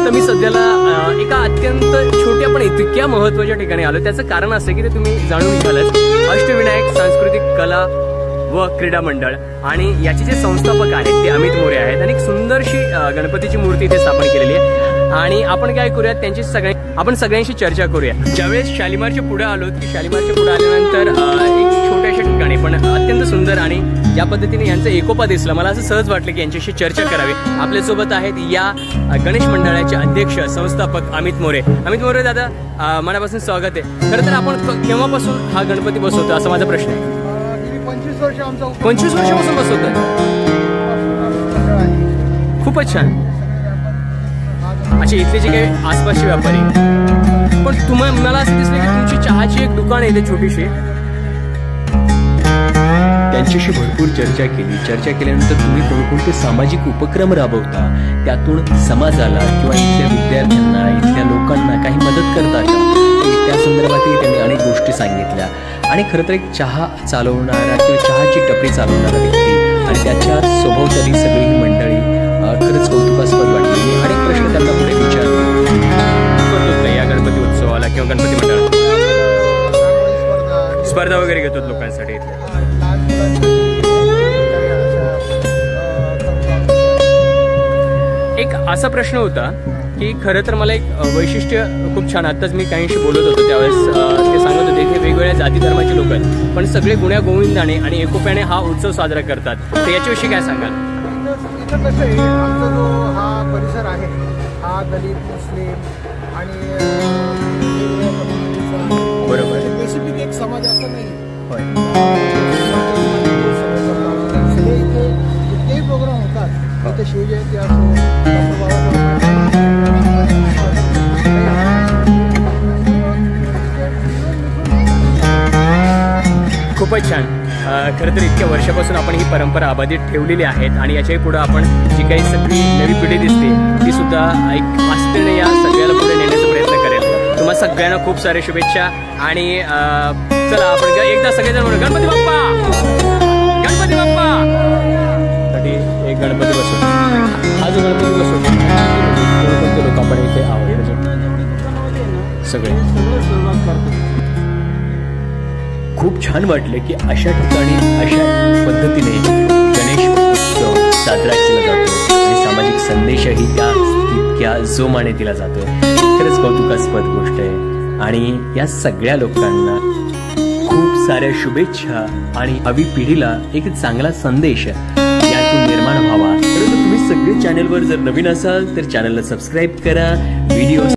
आता मी सध्याला एका अत्यंत छोट्या पण इतक्या महत्त्वाच्या ठिकाणी आलो। त्याचं कारण असं की ते तुम्ही जाणून घ्यालच, अष्टविनायक सांस्कृतिक कला व क्रीडा मंडळ आणि याचे जे संस्थापक आहेत ते अमित मोरे आहेत आणि एक सुंदरशी गणपतीची मूर्ती इथे स्थापन केलेली आहे। आणि आपण काय करूयात, त्यांची सगळ्यांशी चर्चा करूया। ज्यावेळेस शालिमारच्या पुढे आलो की शालिमारच्या पुढे आल्यानंतर एक छोट्याशा ठिकाणी पण अत्यंत सुंदर आणि ज्या पद्धतीने यांचा एकोपा दिसला, मला असं सहज वाटलं की यांच्याशी चर्चा करावी। आपल्यासोबत आहेत या गणेश मंडळाचे अध्यक्ष संस्थापक अमित मोरे। अमित मोरे दादा, मनापासून स्वागत आहे। खरं तर आपण केव्हापासून हा गणपती बसवतो असा माझा प्रश्न आहे? 25 वर्षापासून बसवतोय। खूपच छान। अच्छा, इथले जे काही आसपासचे व्यापारी, पण मला असं दिसलं की तुमची चहाची एक दुकान आहे इथे छोटीशी। त्यांच्याशी भरपूर चर्चा केल्यानंतर तुम्ही कोणकोणते सामाजिक उपक्रम राबवता, त्यातून समाजाला किंवा इथल्या विद्यार्थ्यांना, इथल्या लोकांना काही मदत करता का, त्या संदर्भातही त्यांनी अनेक गोष्टी सांगितल्या। आणि खरं तर एक चहा चालवणारा किंवा चहाची टपरी चालवणारा व्यक्ती आणि त्याच्या स्वभावताली सगळी ही मंडळी खरंच कौतुकास्पद वाटली। मी अनेक प्रश्न त्यांना पुढे विचारले करतो का या गणपती उत्सवाला किंवा गणपती मंडळात स्पर्धा वगैरे घेतात लोकांसाठी इथल्या? एक असा प्रश्न होता की खरं तर मला एक वैशिष्ट्य खूप छान, आत्ताच मी काहींशी बोलत होतो त्यावेळेस ते सांगत होते की वेगवेगळ्या जाती धर्माचे लोक आहेत पण सगळे गुण्या गोविंदाने आणि एकोप्याने हा उत्सव साजरा करतात, तर याच्याविषयी काय सांगाल? इथं कसं आहे, आमचा जो हा परिसर आहे हा दलित, मुस्लिम आणि बरोबर स्पेसिफिक एक समाज असं नाही। सगळे इथे कुठलेही प्रोग्राम होतात, इथे शिवजयंती असो, खूपच छान। खरं तर इतक्या वर्षापासून आपण ही परंपरा अबाधित ठेवलेली आहेत आणि याच्याही पुढे आपण जी काही सगळी नवी पिढी दिसते ती सुद्धा एक आस्थेने या सगळ्याला पुढे नेण्याचा प्रयत्न करेल। तुम्हाला सगळ्यांना खूप साऱ्या शुभेच्छा आणि चला आपण एकदा सगळेजण म्हणू गणपती बाप्पा, गणपती बाप्पा। साठी एक गणपती बसवून, हा जो गणपती बसवून कोणकोणते लोक आपण इथे आहोत सगळे सुरुवात करतो। खूप छान वाटले की अशा ठिकाणी अशा पद्धतीने गणेश उत्सव साजरा केला जातो आणि सामाजिक संदेशही त्या इतक्या जोमाने दिला जातो। खरंच कौतुकास्पद गोष्ट आहे आणि या सगळ्या लोकांना खूप साऱ्या शुभेच्छा आणि भावी पिढीला एक चांगला संदेश यातून निर्माण व्हावा। परंतु तुम्ही सगळे चॅनलवर जर नवीन असाल तर चॅनलला सबस्क्राईब करा, व्हिडिओ